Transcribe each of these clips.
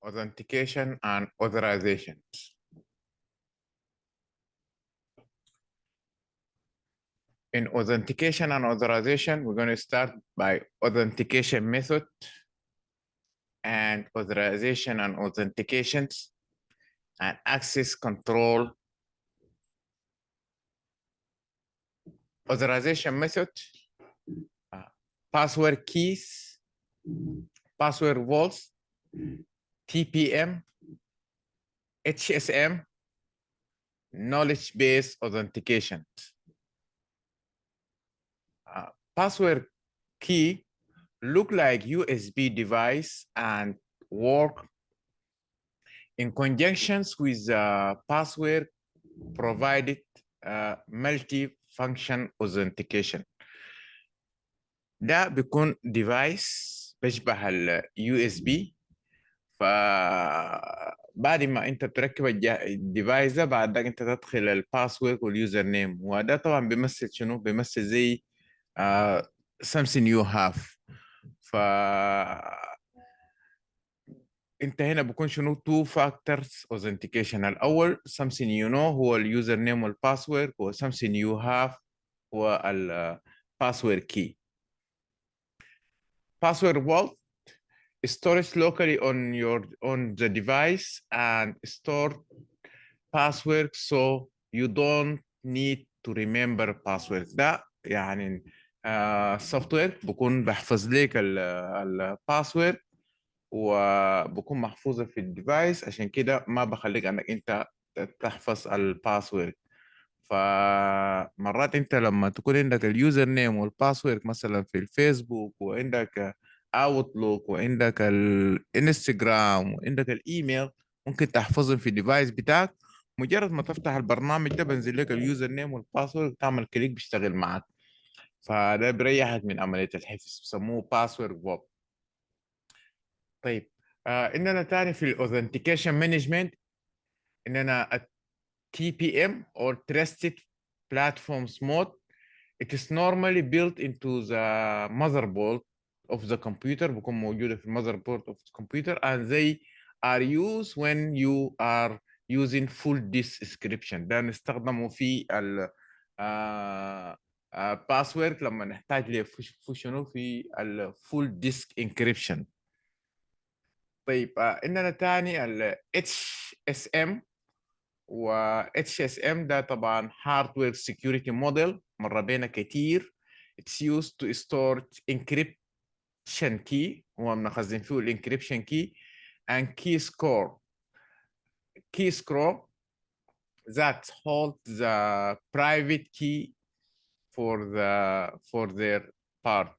authentication and authorization. In authentication and authorization, we're going to start by authentication method and authorization and authentications and access control. Authorization method, password keys, password vaults, TPM, HSM, knowledge-based authentication. Password key look like USB device and work in conjunctions with password provided multi-function authentication. ده بيكون device بيشبه ال USB. فبعد ما انت تركب الديفايس ده بعد ذلك انت تدخل الباسورد واليوزر نيم، وده طبعا بيمثل شنو؟ بيمثل زي something you have. ف انت هنا بيكون شنو؟ two factors authentication. الاول something you know هو اليوزر نيم والباسورد، و something you have هو الباسورد key. Password vault storage locally on the device and store password so you don't need to remember password. ده يعني سوفت وير بكون بحفظ لك الباسورد وبكون محفوظه في الديفايس، عشان كده ما بخليك انك انت تحفظ الباسورد. فمرات انت لما تكون عندك اليوزر نيم والباسورد مثلا في الفيسبوك وعندك اوتلوك وعندك الانستغرام وعندك الايميل، ممكن تحفظهم في الديفايس بتاعك. مجرد ما تفتح البرنامج ده بنزل لك اليوزر نيم والباسورد، تعمل كليك بيشتغل معك. فده بيريحك من عمليه الحفظ، بسموه باسورد فوب. طيب اننا تاني في الاوثنتيكيشن مانجمنت، اننا TPM or Trusted Platforms mode. It is normally built into the motherboard of the computer. بكون موجودة في motherboard of the computer, and they are used when you are using full disk encryption. ده نستخدمه في ال password لما نحتاج لفشنه في ال full disk encryption. طيب إننا تاني ال HSM، و HSM ده طبعا hardware security model مرة بينا كتير. It's used to store encryption key، هو بنخزن فيه ال encryption key and key score that hold the private key for their part.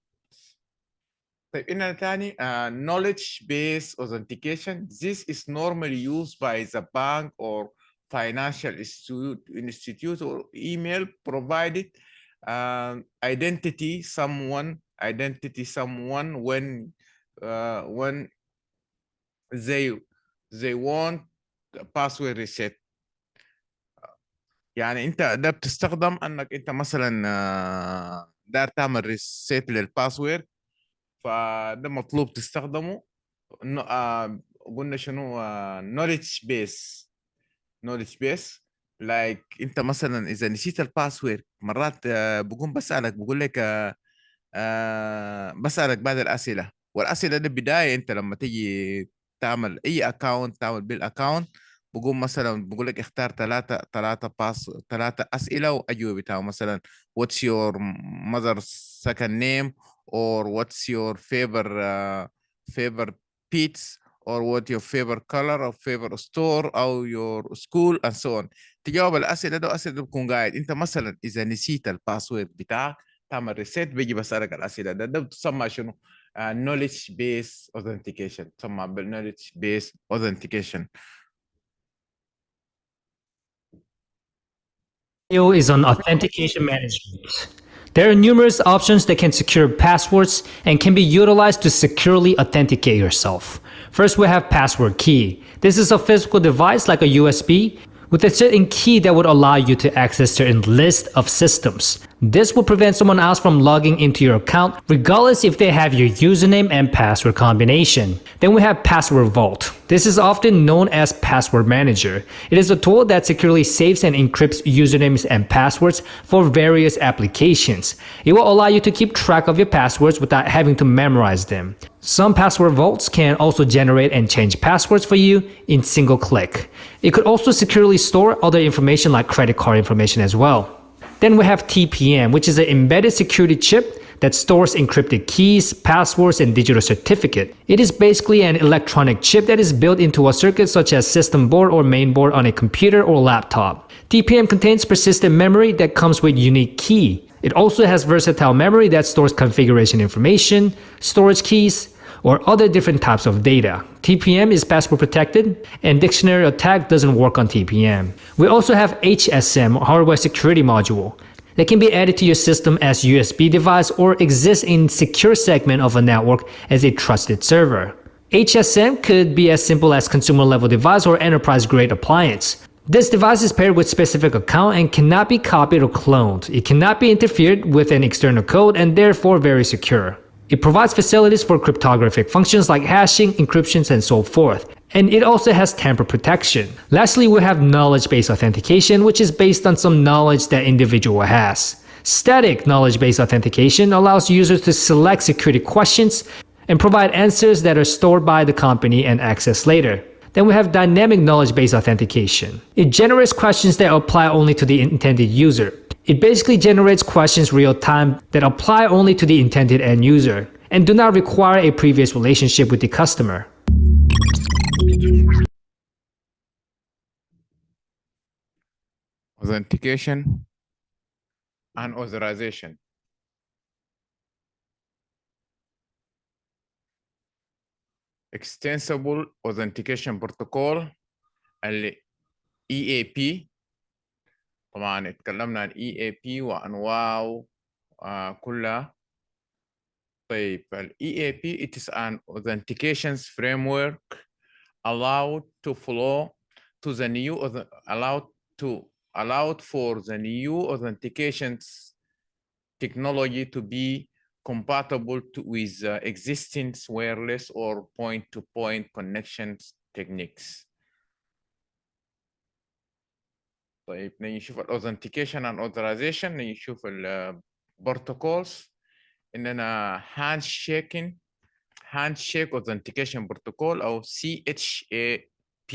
طيب إننا تاني knowledge based authentication. This is normally used by the bank or financial institute or email provided identity someone when they want password reset. يعني انت ده بتستخدم انك انت مثلا دار تعمل ريسيت للباسورد، فده مطلوب تستخدمه. قلنا شنو؟ knowledge base like انت مثلا اذا نسيت الباسورد مرات بقوم بقول لك بسألك بعض الاسئله، والاسئله دي بدايه انت لما تيجي تعمل اي اكونت، تعمل بالاكونت، بقوم مثلا بقول لك اختار ثلاثه اسئله واجوبه بتاعه. مثلا what's your mother's second name, or what's your favorite pets, or what your favorite color or favorite store or your school and so on. تجاوب الاسئله ده، اسئله بكون قاعد انت مثلا اذا نسيت الباسورد بتاعك تعمل ريسيت، بيجي بسالك الاسئله ده بتسمى شنو؟ knowledge based authentication، تسمى knowledge based authentication. Is on authentication management. There are numerous options that can secure passwords and can be utilized to securely authenticate yourself. First, we have password key. This is a physical device like a USB with a certain key that would allow you to access certain list of systems. This will prevent someone else from logging into your account regardless if they have your username and password combination. Then we have Password Vault. This is often known as Password Manager. It is a tool that securely saves and encrypts usernames and passwords for various applications. It will allow you to keep track of your passwords without having to memorize them. Some password vaults can also generate and change passwords for you in single click. It could also securely store other information like credit card information as well. Then we have TPM, which is an embedded security chip that stores encrypted keys, passwords, and digital certificate. It is basically an electronic chip that is built into a circuit such as system board or mainboard on a computer or laptop. TPM contains persistent memory that comes with unique key. It also has versatile memory that stores configuration information, storage keys, or other different types of data. TPM is password protected, and dictionary attack doesn't work on TPM. We also have HSM, hardware security module, that can be added to your system as USB device or exists in secure segment of a network as a trusted server. HSM could be as simple as consumer level device or enterprise grade appliance. This device is paired with specific account and cannot be copied or cloned. It cannot be interfered with an external code and therefore very secure. It provides facilities for cryptographic functions like hashing, encryptions, and so forth. And it also has tamper protection. Lastly, we have knowledge-based authentication, which is based on some knowledge that individual has. Static knowledge-based authentication allows users to select security questions and provide answers that are stored by the company and accessed later. Then we have dynamic knowledge-based authentication. It generates questions that apply only to the intended user. It basically generates questions real time that apply only to the intended end user and do not require a previous relationship with the customer. Authentication and authorization. Extensible Authentication Protocol ال EAP. طبعا اتكلمنا عن EAP وأنواعه كلها. طيب ال EAP it is an authentication framework allowed for the new authentication technology to be compatible with existing wireless or point-to-point connections techniques. طيب نشوف authentication and authorization. نشوف protocols. إننا handshake authentication protocol أو CHAP.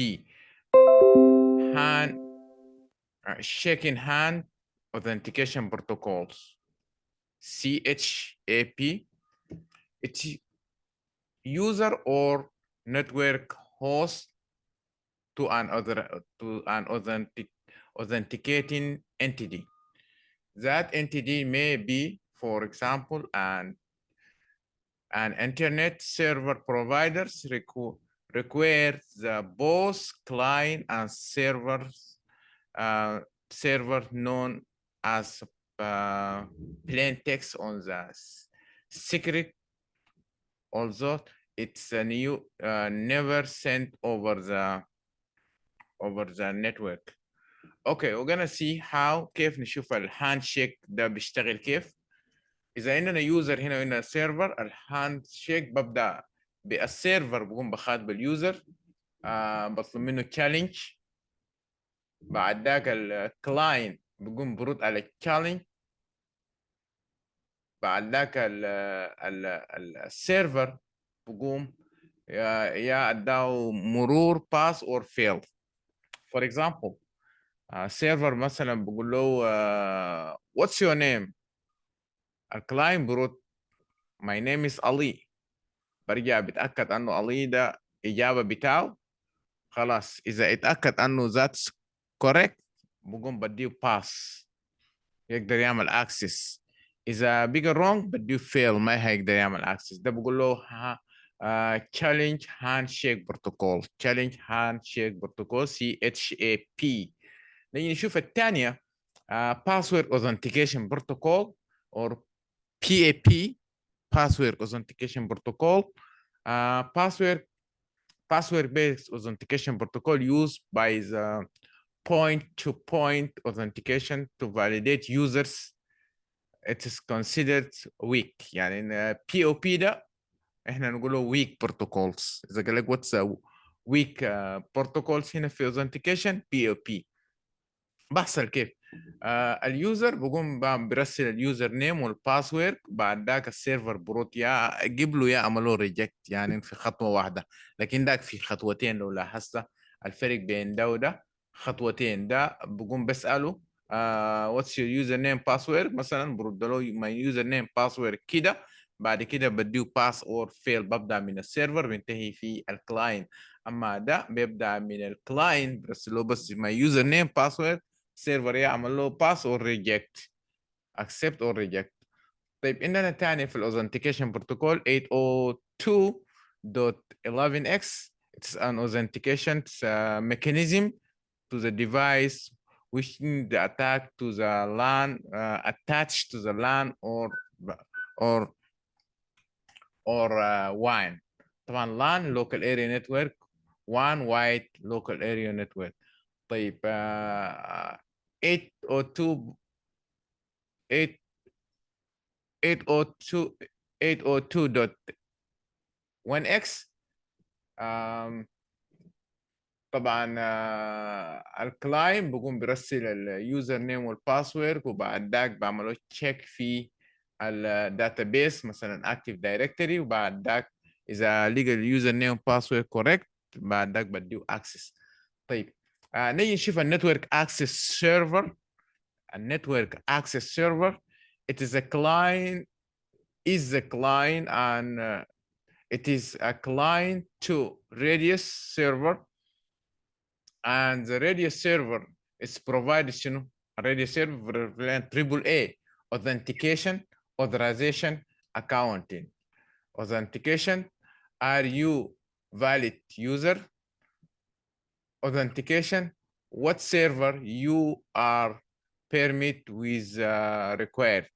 shaking hand authentication protocols. CHAP. It's user or network host to an authenticating entity. That entity may be, for example, an internet server providers require the both client and server known as plain text on the secret, although it's a new never sent over the network. Okay, we're gonna see how كيف نشوف الهاندشيك ده بيشتغل كيف. إذا عندنا يوزر هنا وهنا سيرفر، الهاندشيك ببدأ بالسيرفر بقوم بخاطب باليوزر، بطلب منه تشالنج. بعد ذاك الكلاينت بقوم برد على التشالنج. بعد ذاك السيرفر بقوم يا اداه مرور pass or fail. For example, سيرفر مثلا بقول له what's your name؟ الكلاينت برد my name is Ali. برجع بتأكد انه علي ده اجابة بتاعه. خلاص اذا اتأكد انه that's correct بقوم بديه pass يقدر يعمل access. اذا بقى wrong بديه fail ما هيقدر يعمل access. ده بقول له challenge handshake protocol. challenge handshake protocol CHAP. نيجي نشوف الثانية password authentication protocol or PAP. password authentication protocol. Password based authentication protocol used by the point-to-point authentication to validate users, it is considered weak. يعني إن POP ده احنا نقوله weak protocols. إذا قال لك what's a weak protocols هنا في authentication POP. بحصل كيف؟ اليوزر بقوم برسل اليوزر نيم والباسورد، بعد ذاك السيرفر بروت يا قبله يا عملوا ريجكت، يعني في خطوه واحده. لكن ذاك في خطوتين لو لاحظت الفرق بين ده وده خطوتين. ده بقوم بساله واتس يور يوزر نيم باسورد مثلا، برد له ماي يوزر نيم باسورد كده، بعد كده بديه باس اور فيل، ببدا من السيرفر بينتهي في الكلاينت. اما ده بيبدا من الكلاينت برسل له بس ماي يوزر نيم باسورد، سيرفر يعمل له باس اور ريجكت، اكسبت اور ريجكت. طيب عندنا تاني في الاوثنتيكيشن بروتوكول 802.11x. it's an authentication mechanism to the device wishing the attack to the LAN attached to the LAN or WAN. طبعا LAN local area network، WAN wide local area network. طيب 802 802.1x. طبعا الكلاينت بقوم برسل اليوزر نيم والباسورد، وبعد ذاك بعمله تشيك في الداتابيس مثلا اكتيف دايركتوري، وبعد ذاك اذا لقى اليوزر نيم والباسورد كوريكت بعد ذاك بديه اكسس. طيب نيجي نشوف النتورك اكسس سيرفر. النتورك اكسس سيرفر it is a client and it is a client to Radius server, and the Radius server is provided شنو؟ Radius server triple A authentication, authorization, accounting. Authentication, are you valid user? Authentication, what server you are permit with required.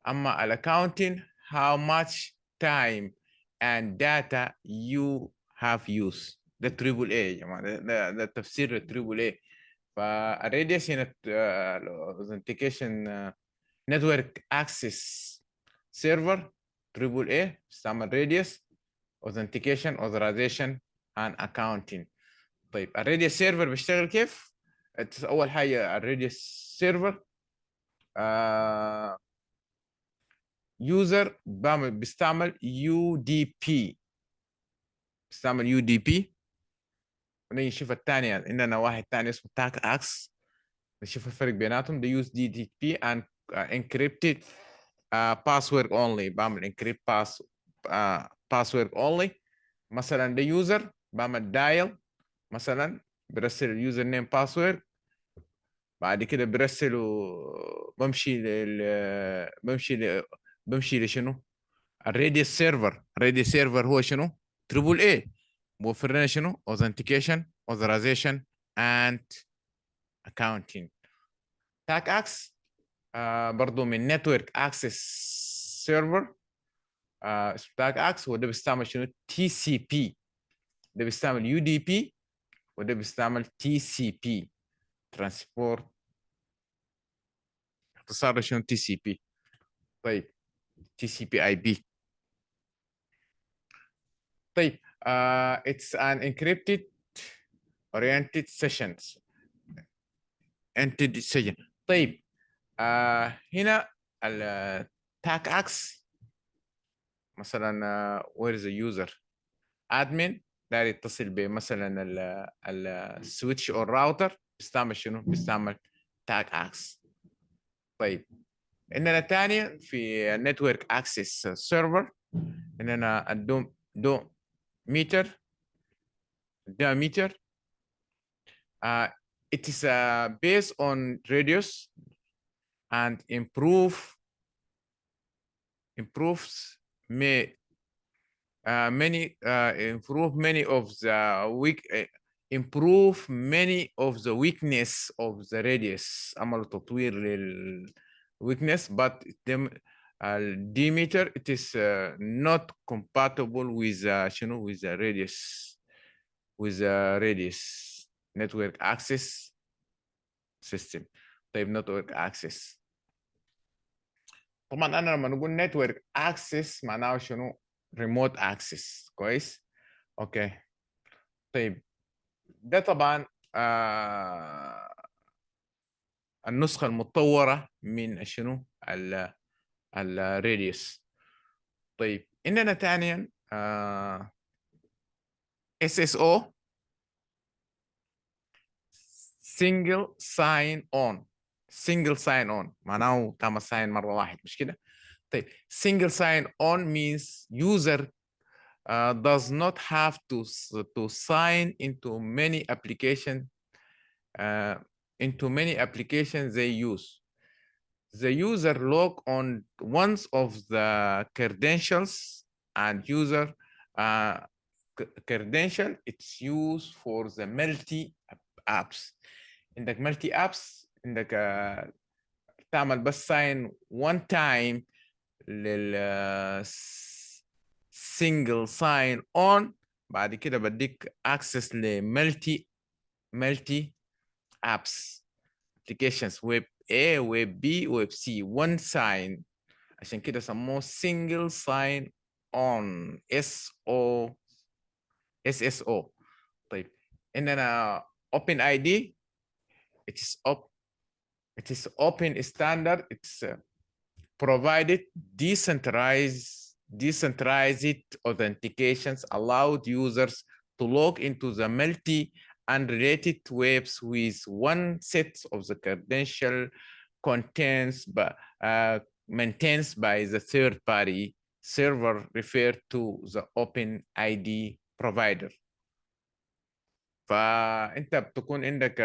أما accounting, how much time and data you have used. ده تريبل اي يا جماعه، ده تفسير التريبل اي. فالراديوس هنا الاوثنتيكيشن نتورك اكسس سيرفر تريبل اي بيستعمل راديوس اوثنتيكيشن اوثرايزيشن اند اكاونتنج. طيب الراديوس سيرفر بيشتغل كيف؟ اول حاجه الراديوس سيرفر يوزر بيستعمل يو دي بي، بيستعمل يو دي بي. ونيجي نشوف الثانيه، عندنا واحد ثاني اسمه تاك اكس، نشوف الفرق بيناتهم. ده يوز دي دي بي and encrypted password only، بعمل encrypt password only. مثلا ده يوزر بعمل دايل مثلا، برسل اليوزر نيم باسورد، بعد كده برسله بمشي لشنو؟ الراديوس سيرفر. الراديوس سيرفر هو شنو؟ تريبل اي، موفر لنا شنو؟ authentication, authorization and accounting. تاك اكس برضو من نتورك اكسس سيرفر اسمه تاك اكس، وده بيستعمل شنو؟ تي سي بي. ده بيستعمل يو دي بي وده بيستعمل تي سي بي، ترانسبورت، اختصار شنو؟ تي سي بي. طيب تي سي بي اي بي. طيب it's an encrypted oriented sessions entered session. طيب هنا التاك اكس مثلا where is the user admin داير يتصل بمثلا السويتش او الراوتر، بيستعمل شنو؟ بيستعمل تاج اكس. طيب عندنا تاني في النتورك اكسس سيرفر، عندنا الدو ميتر. diameter it is based on radius and improves may many improve many of the weakness of the radius. عملوا تطوير لل weakness but them diameter it is not compatible with شنو with the radius network access system. طيب network access. طبعا انا لما نقول network access معناه شنو؟ remote access. كويس؟ اوكي. طيب ده طبعا النسخة المطورة من شنو؟ الراديوس. طيب عندنا ثانيا SSO single sign on. single sign on معناه تعمل sign مرة واحد، مش كده؟ طيب single sign on means user does not have to sign into many applications they use. The user log on ones of the credentials and user credential. It's used for the multi apps. عندك multi apps، عندك تعمل بس sign one time لل single sign on، بعد كده بديك access multi apps applications web A web B web C one sign، عشان كده سموه single sign on SSO. طيب عندنا open ID. it is open standard. It's provided decentralized authentications allowed users to log into the multi unrelated webs with one set of the credential maintains by the third party server referred to the open ID provider. فانت بتكون عندك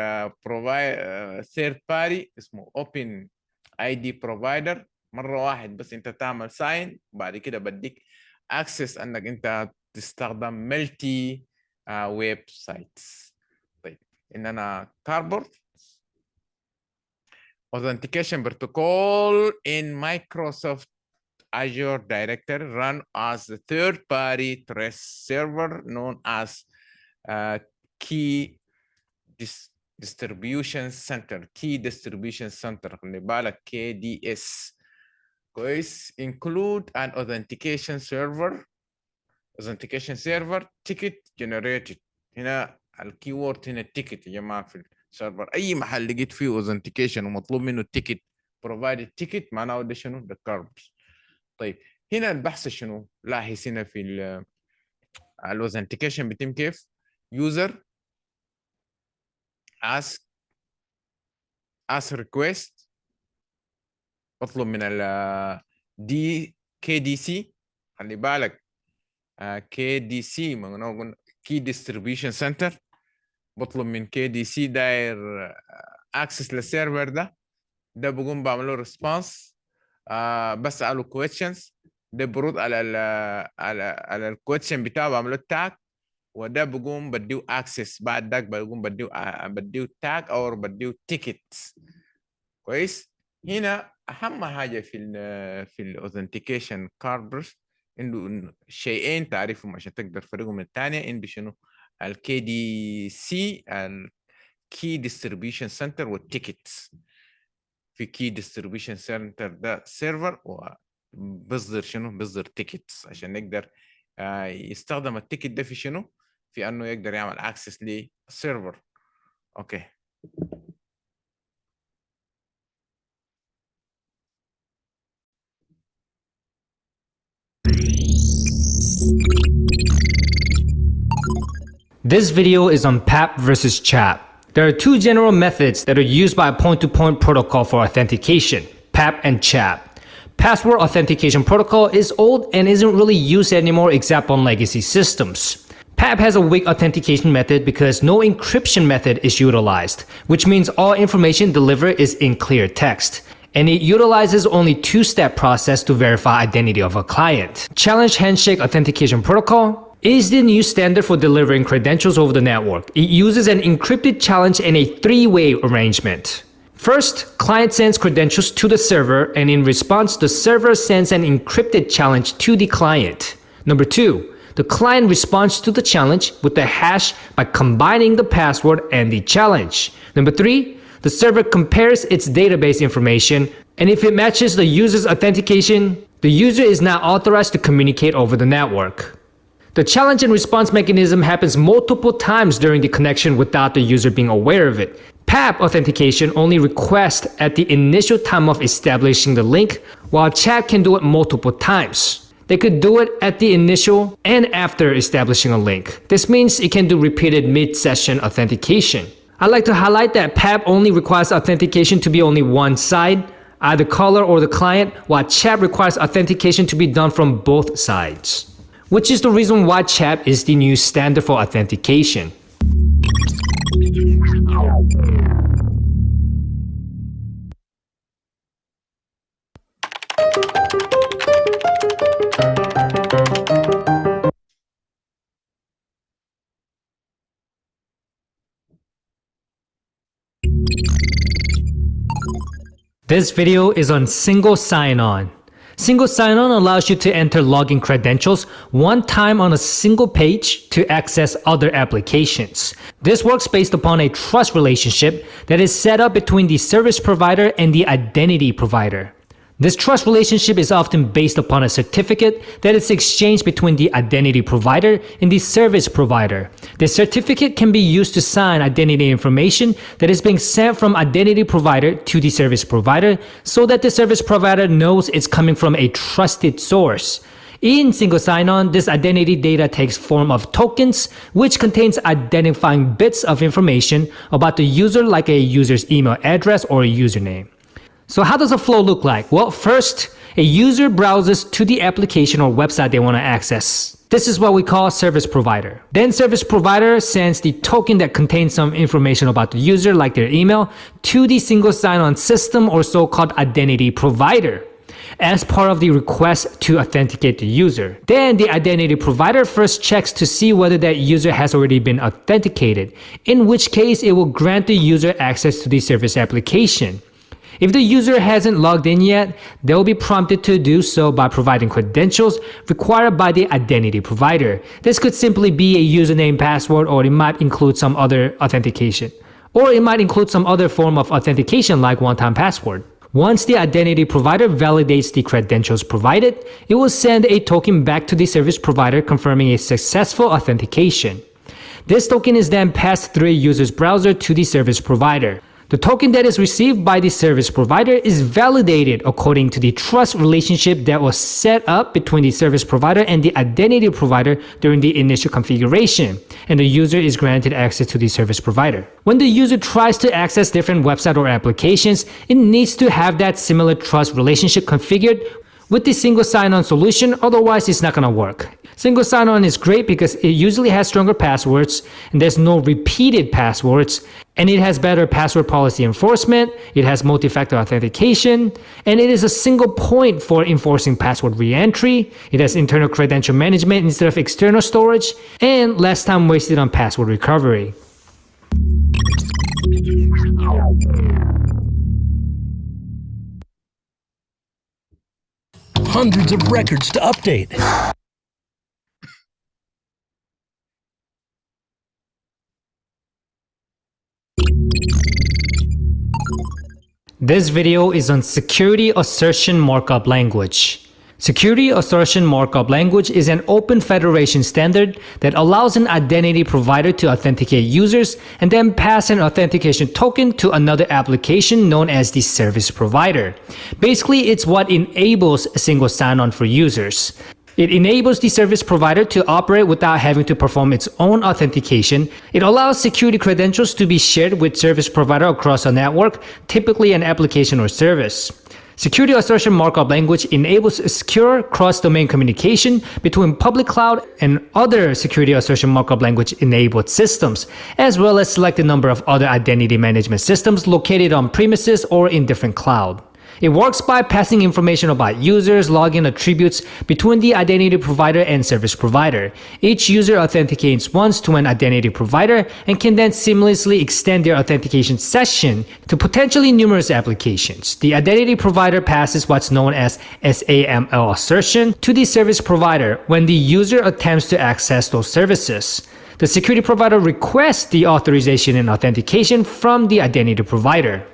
third party اسمه open ID provider مرة واحد بس انت تعمل ساين، بعد كده بديك access انك انت تستخدم ملتي ويب سايتس. طيب اننا كاربورد authentication protocol in Microsoft Azure Directory run as the third party trust server known as key distribution center. خلي بالك KDS. كويس. include an authentication server ticket generated. هنا الكيورد هنا ticket يا جماعه في السيرفر. اي محل لقيت فيه authentication ومطلوب منه ticket provided ticket معناه ده شنو؟ ده كاربس. طيب هنا البحث شنو؟ لاحظ هنا في الاوثنتيكيشن بيتم كيف؟ user ask request، بطلب من ال KDC. خلي بالك KDC Key Distribution Center، بطلب من KDC داير access للسيرفر ده بقوم بعمله ريسبونس، بسأله questions، ده برد على الكويشن بتاعه بعمله تاج، وده بقوم بديه access، بعد ذاك بقوم بديه تاج او بديه tickets. كويس. هنا اهم حاجه في الاوثنتيكيشن كاردز انه شيئين تعرفهم عشان تقدر تفرقهم من الثانيه. عنده شنو؟ الكي دي سي الكي ديستريبيوشن سنتر والتيكتس. في كي ديستريبيوشن سنتر ده سيرفر وبصدر شنو؟ بصدر تيكتس عشان يقدر يستخدم التيكت ده في شنو؟ في انه يقدر يعمل اكسس للسيرفر. اوكي. This video is on PAP versus CHAP. There are two general methods that are used by a point-to-point protocol for authentication, PAP and CHAP. Password authentication protocol is old and isn't really used anymore except on legacy systems. PAP has a weak authentication method because no encryption method is utilized, which means all information delivered is in clear text. And it utilizes only two-step process to verify identity of a client. Challenge Handshake Authentication Protocol is the new standard for delivering credentials over the network. It uses an encrypted challenge and a three-way arrangement. First, client sends credentials to the server, and in response, the server sends an encrypted challenge to the client. Number two, the client responds to the challenge with the hash by combining the password and the challenge. Number three, The server compares its database information, and if it matches the user's authentication, the user is now authorized to communicate over the network. The challenge and response mechanism happens multiple times during the connection without the user being aware of it. PAP authentication only requests at the initial time of establishing the link, while chat can do it multiple times. They could do it at the initial and after establishing a link. This means it can do repeated mid-session authentication. I'd like to highlight that PAP only requires authentication to be only one side, either caller or the client, while chat requires authentication to be done from both sides. Which is the reason why chat is the new standard for authentication. This video is on single sign-on. Single sign-on allows you to enter login credentials one time on a single page to access other applications. This works based upon a trust relationship that is set up between the service provider and the identity provider. This trust relationship is often based upon a certificate that is exchanged between the identity provider and the service provider. The certificate can be used to sign identity information that is being sent from identity provider to the service provider so that the service provider knows it's coming from a trusted source. In single sign-on, this identity data takes form of tokens, which contains identifying bits of information about the user like a user's email address or a username. So how does the flow look like? Well, first, a user browses to the application or website they want to access. This is what we call service provider. Then service provider sends the token that contains some information about the user, like their email, to the single sign-on system or so-called identity provider as part of the request to authenticate the user. Then the identity provider first checks to see whether that user has already been authenticated, in which case it will grant the user access to the service application. If the user hasn't logged in yet, they will be prompted to do so by providing credentials required by the identity provider. This could simply be a username, password, or it might include some other authentication. Or it might include some other form of authentication like one-time password. Once the identity provider validates the credentials provided, it will send a token back to the service provider confirming a successful authentication. This token is then passed through a user's browser to the service provider. The token that is received by the service provider is validated according to the trust relationship that was set up between the service provider and the identity provider during the initial configuration, and the user is granted access to the service provider. When the user tries to access different websites or applications, it needs to have that similar trust relationship configured with the single sign-on solution, otherwise it's not going to work. Single sign-on is great because it usually has stronger passwords and there's no repeated passwords, and it has better password policy enforcement, it has multi-factor authentication, and it is a single point for enforcing password re-entry, it has internal credential management instead of external storage, and less time wasted on password recovery. Hundreds of records to update. This video is on Security Assertion Markup Language. Security Assertion Markup Language is an open federation standard that allows an identity provider to authenticate users and then pass an authentication token to another application known as the service provider. Basically, it's what enables a single sign-on for users. It enables the service provider to operate without having to perform its own authentication. It allows security credentials to be shared with service provider across a network, typically an application or service. Security Assertion Markup Language enables secure cross-domain communication between public cloud and other Security Assertion Markup Language enabled systems, as well as select a number of other identity management systems located on premises or in different cloud. It works by passing information about users, login attributes between the identity provider and service provider. Each user authenticates once to an identity provider and can then seamlessly extend their authentication session to potentially numerous applications. The identity provider passes what's known as SAML assertion to the service provider when the user attempts to access those services. The security provider requests the authorization and authentication from the identity provider.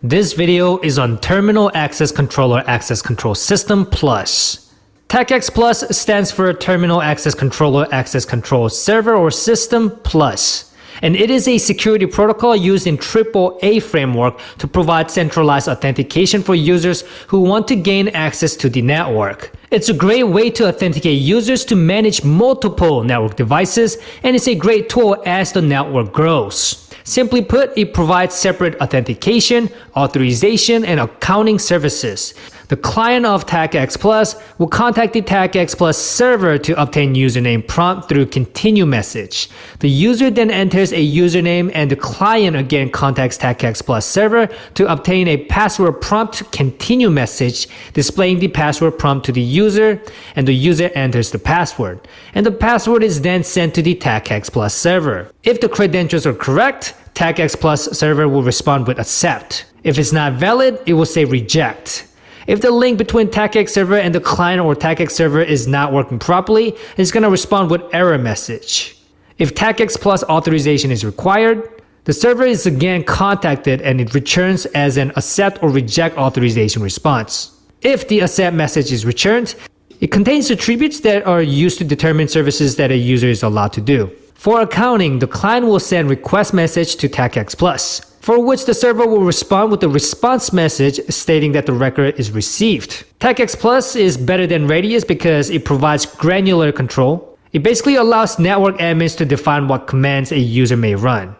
This video is on Terminal Access Controller Access Control System Plus. TACACS Plus stands for Terminal Access Controller Access Control Server or System Plus. And it is a security protocol used in AAA framework to provide centralized authentication for users who want to gain access to the network. It's a great way to authenticate users to manage multiple network devices, and it's a great tool as the network grows. Simply put, it provides separate authentication, authorization, and accounting services. The client of TACACS Plus will contact the TACACS Plus server to obtain username prompt through continue message. The user then enters a username and the client again contacts TACACS Plus server to obtain a password prompt continue message displaying the password prompt to the user, and the user enters the password. And the password is then sent to the TACACS Plus server. If the credentials are correct, TACACS Plus server will respond with accept. If it's not valid, it will say reject. If the link between TACACS server and the client or TACACS server is not working properly, it's going to respond with error message. If TACACS Plus authorization is required, the server is again contacted and it returns as an accept or reject authorization response. If the accept message is returned, it contains attributes that are used to determine services that a user is allowed to do. For accounting, the client will send request message to TACACS Plus, for which the server will respond with a response message stating that the record is received. TACACS Plus is better than Radius because it provides granular control. It basically allows network admins to define what commands a user may run.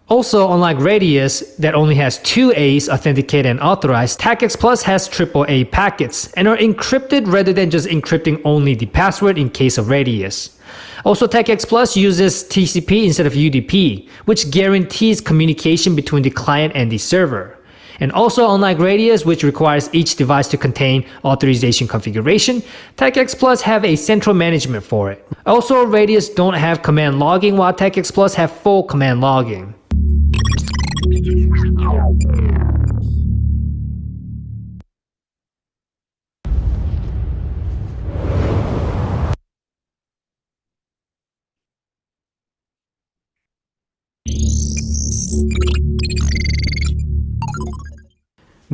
Also, unlike Radius, that only has two A's, authenticate and authorized, TACACS Plus has AAA packets and are encrypted rather than just encrypting only the password in case of Radius. Also, TACACS Plus uses TCP instead of UDP, which guarantees communication between the client and the server. And also, unlike Radius, which requires each device to contain authorization configuration, TACACS Plus have a central management for it. Also, Radius don't have command logging, while TACACS Plus have full command logging.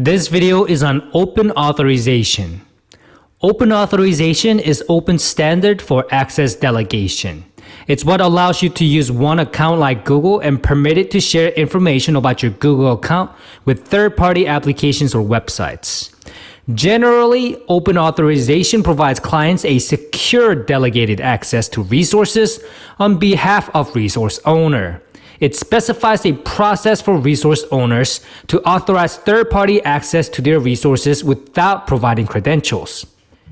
This video is on Open Authorization. Open Authorization is open standard for access delegation. It's what allows you to use one account like Google and permit it to share information about your Google account with third-party applications or websites. Generally, Open Authorization provides clients a secure delegated access to resources on behalf of resource owner. It specifies a process for resource owners to authorize third-party access to their resources without providing credentials.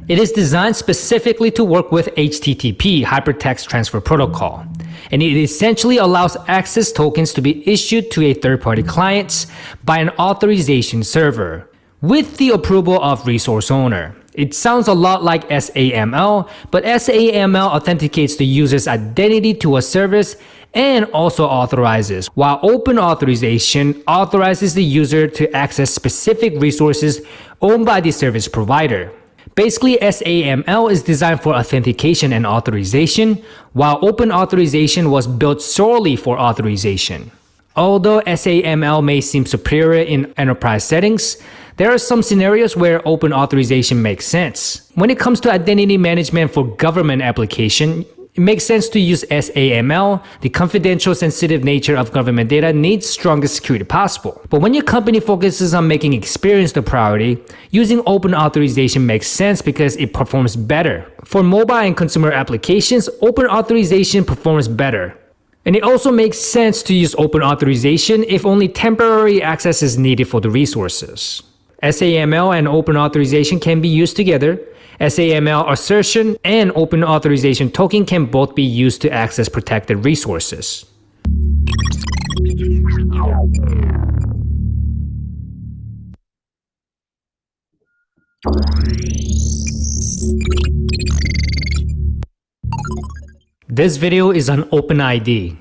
It is designed specifically to work with HTTP, Hypertext Transfer Protocol, and it essentially allows access tokens to be issued to a third-party client by an authorization server with the approval of resource owner. It sounds a lot like SAML, but SAML authenticates the user's identity to a service and also authorizes, while Open Authorization authorizes the user to access specific resources owned by the service provider. Basically, SAML is designed for authentication and authorization, while Open Authorization was built solely for authorization. Although SAML may seem superior in enterprise settings, there are some scenarios where Open Authorization makes sense. When it comes to identity management for government application, it makes sense to use SAML. The confidential sensitive nature of government data needs strongest security possible. But when your company focuses on making experience the priority, using Open Authorization makes sense because it performs better. For mobile and consumer applications, Open Authorization performs better. And it also makes sense to use Open Authorization if only temporary access is needed for the resources. SAML and Open Authorization can be used together, SAML assertion and open authorization token can both be used to access protected resources. This video is on OpenID.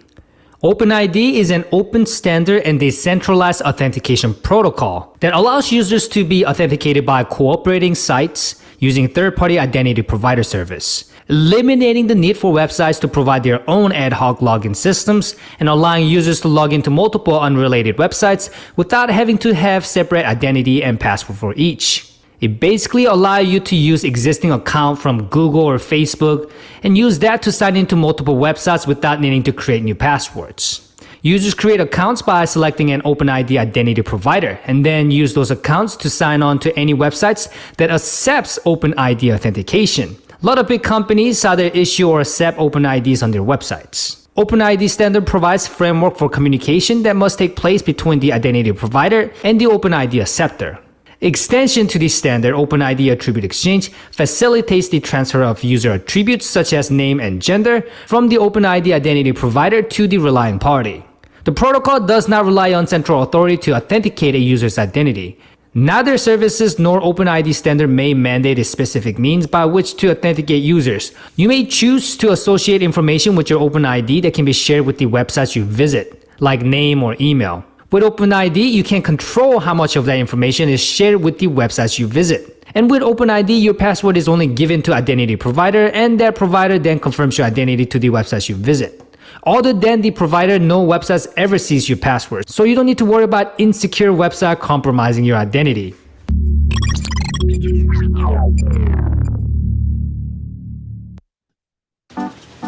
OpenID is an open standard and decentralized authentication protocol that allows users to be authenticated by cooperating sites using third-party identity provider service, eliminating the need for websites to provide their own ad hoc login systems and allowing users to log into multiple unrelated websites without having to have separate identity and password for each. It basically allows you to use existing account from Google or Facebook and use that to sign into multiple websites without needing to create new passwords. Users create accounts by selecting an OpenID identity provider and then use those accounts to sign on to any websites that accepts OpenID authentication. A lot of big companies either issue or accept OpenIDs on their websites. OpenID standard provides framework for communication that must take place between the identity provider and the OpenID acceptor. Extension to the standard OpenID Attribute Exchange facilitates the transfer of user attributes such as name and gender from the OpenID identity provider to the relying party. The protocol does not rely on central authority to authenticate a user's identity. Neither services nor OpenID standard may mandate a specific means by which to authenticate users. You may choose to associate information with your OpenID that can be shared with the websites you visit, like name or email. With OpenID, you can control how much of that information is shared with the websites you visit. And with OpenID, your password is only given to identity provider and that provider then confirms your identity to the websites you visit. Other than the provider, no websites ever sees your password, so you don't need to worry about insecure website compromising your identity.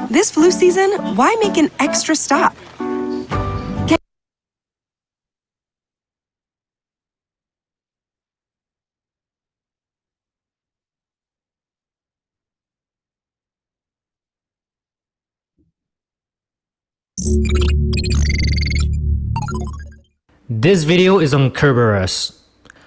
This flu season, why make an extra stop? This video is on Kerberos.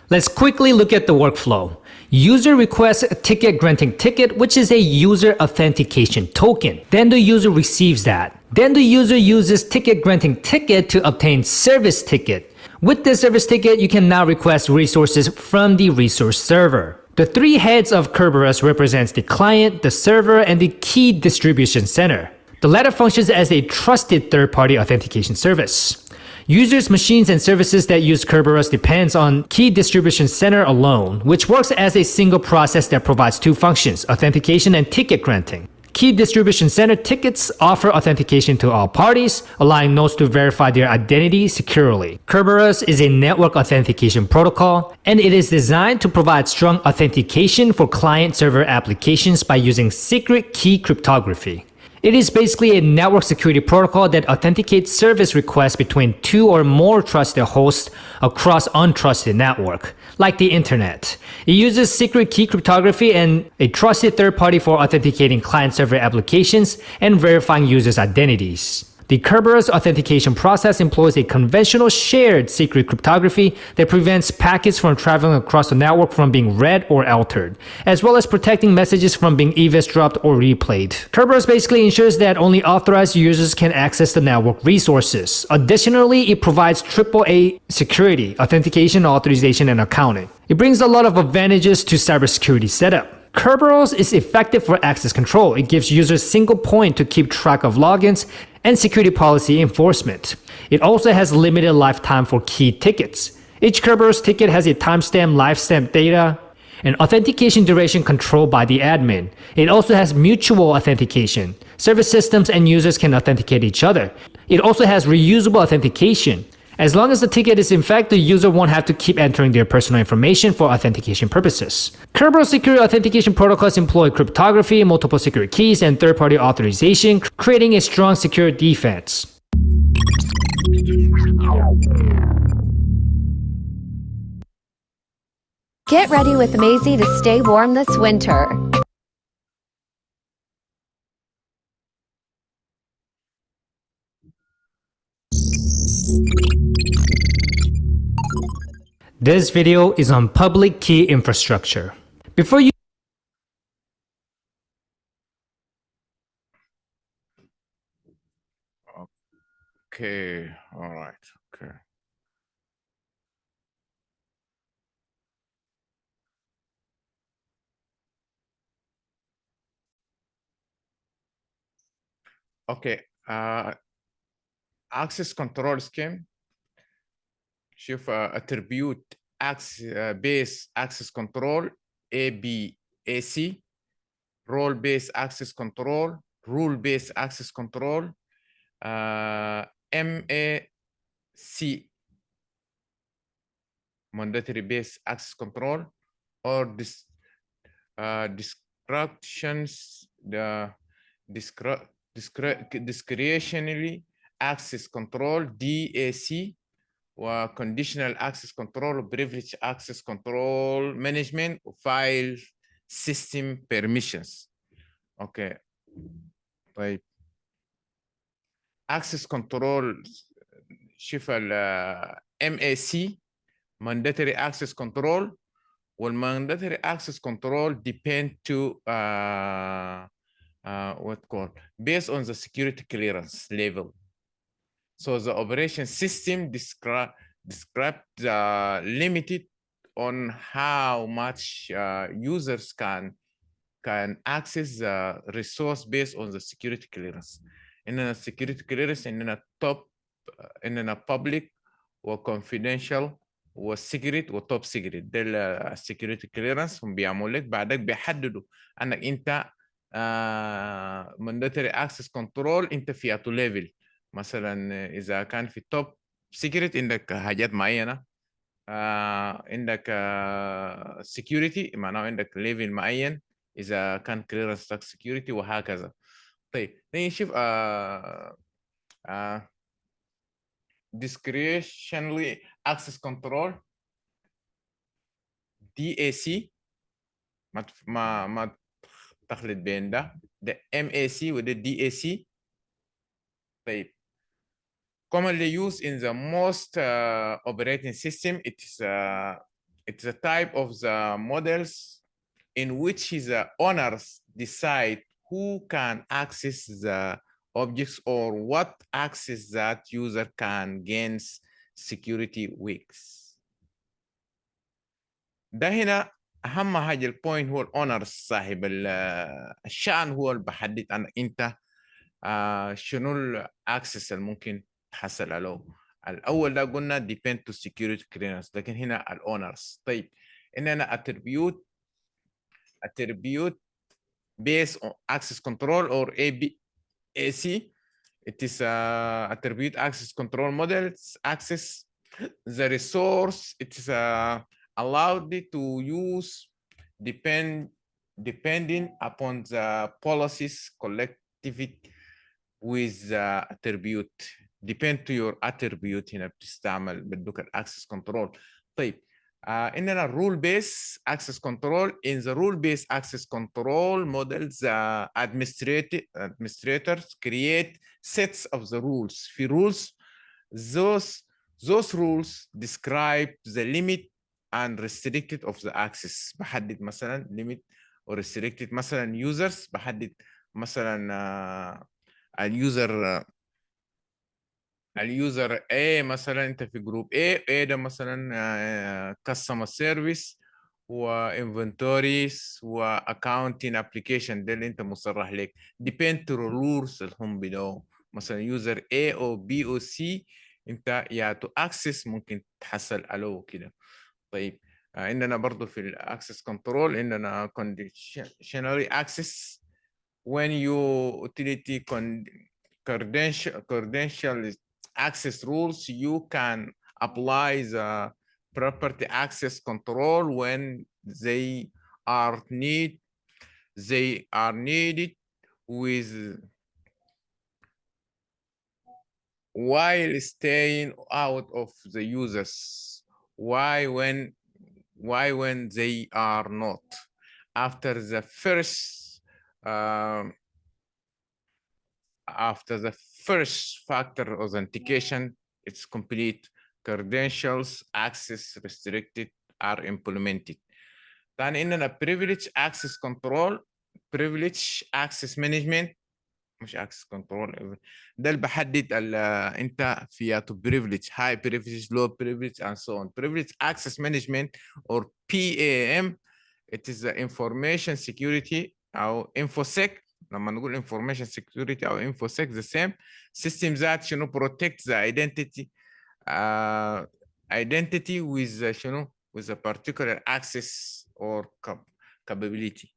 Let's quickly look at the workflow. User requests a ticket granting ticket, which is a user authentication token. Then the user receives that. Then the user uses ticket granting ticket to obtain service ticket. With the service ticket, you can now request resources from the resource server. The three heads of Kerberos represents the client, the server, and the key distribution center. The latter functions as a trusted third-party authentication service. Users, machines, and services that use Kerberos depends on Key Distribution Center alone, which works as a single process that provides two functions, authentication and ticket granting. Key Distribution Center tickets offer authentication to all parties, allowing nodes to verify their identity securely. Kerberos is a network authentication protocol, and it is designed to provide strong authentication for client-server applications by using secret key cryptography. It is basically a network security protocol that authenticates service requests between two or more trusted hosts across untrusted network, like the internet. It uses secret key cryptography and a trusted third party for authenticating client-server applications and verifying users' identities. The Kerberos authentication process employs a conventional shared secret cryptography that prevents packets from traveling across the network from being read or altered, as well as protecting messages from being eavesdropped or replayed. Kerberos basically ensures that only authorized users can access the network resources. Additionally, it provides AAA security, authentication, authorization, and accounting. It brings a lot of advantages to cybersecurity setup. Kerberos is effective for access control. It gives users a single point to keep track of logins and security policy enforcement. It also has limited lifetime for key tickets. Each Kerberos ticket has a timestamp, lifestamp data, and authentication duration controlled by the admin. It also has mutual authentication. Service systems and users can authenticate each other. It also has reusable authentication. As long as the ticket is in fact, the user won't have to keep entering their personal information for authentication purposes. Kerberos security authentication protocols employ cryptography, multiple secret keys, and third-party authorization, creating a strong secure defense. Get ready with Mazy to stay warm this winter. This video is on public key infrastructure. Before you Okay, all right, okay. Okay, access control scheme. شوف attribute base access control ABAC, role based access control, rule based access control, MAC, mandatory based access control, or descriptions, the discretionary access control DAC, conditional access control, privilege access control management, file system permissions. Okay. طيب access control شوف ال MAC mandatory access control والmandatory access control depend to what called based on the security clearance level. So the operation system describe the limited on how much users can access the resource based on the security clearance. إننا security clearance إننا top إننا public وconfidential والسيكريت والتوب سيكريت ده السكيورتي كليرنس هم بيعملوا لك بعدك بيحددوا انك انت mandatory access control انت في اتو ليفل. مثلا اذا كان في التوب سيكريت عندك حاجات معينه، عندك security معناه عندك ليفل معين، اذا كان clearance تاك security وهكذا. طيب نشوف discretionary access control DAC. ما تخلط بين ده MAC وده DAC. طيب commonly used in the most operating system. It's a type of the models in which the owners decide who can access the objects or what access that user can gains security weeks. ده هنا اهم حاجه البوينت هو الاونر، صاحب الشأن هو اللي بحدد انت شنو الاكسس اللي ممكن تحصل عليه. الاول ده قلنا depend to security clearance، لكن هنا الاونرز. طيب اننا attribute based on access control or ABAC. It is attribute access control models access the resource. It is allowed to use depending upon the policies collectivity with the attribute. Depend to your attribute هنا بتستعمل بدك access control. طيب إننا rule based access control. In the rule based access control models administrators create sets of the rules. في rules those rules describe the limit and restricted of the access. بحدد مثلا limit or restricted مثلا users. بحدد مثلا اليوزر A مثلا انت في جروب A ده مثلا customer service وانفنتوريز واكاونتنج ابلكيشن ده اللي انت مصرح لك. depend to rules اللي هم بدو مثلا يوزر A او B او C انت يا تو اكسس ممكن تحصل عليه كده. طيب عندنا برضو في الاكسس كنترول عندنا conditional access. when you utility credential access rules, you can apply the property access control when they are needed with while staying out of the users. Why when they are not? After the first factor authentication, it's complete. Credentials access restricted are implemented. Then in a privilege access control, privilege access management. مش access control. ده اللي بحدد انت في to privilege, high privilege, low privilege and so on. Privilege access management or PAM, it is the information security او infosec. لما نقول information security او infosec the same system that شنو protect the identity identity with شنو with a particular access or capability.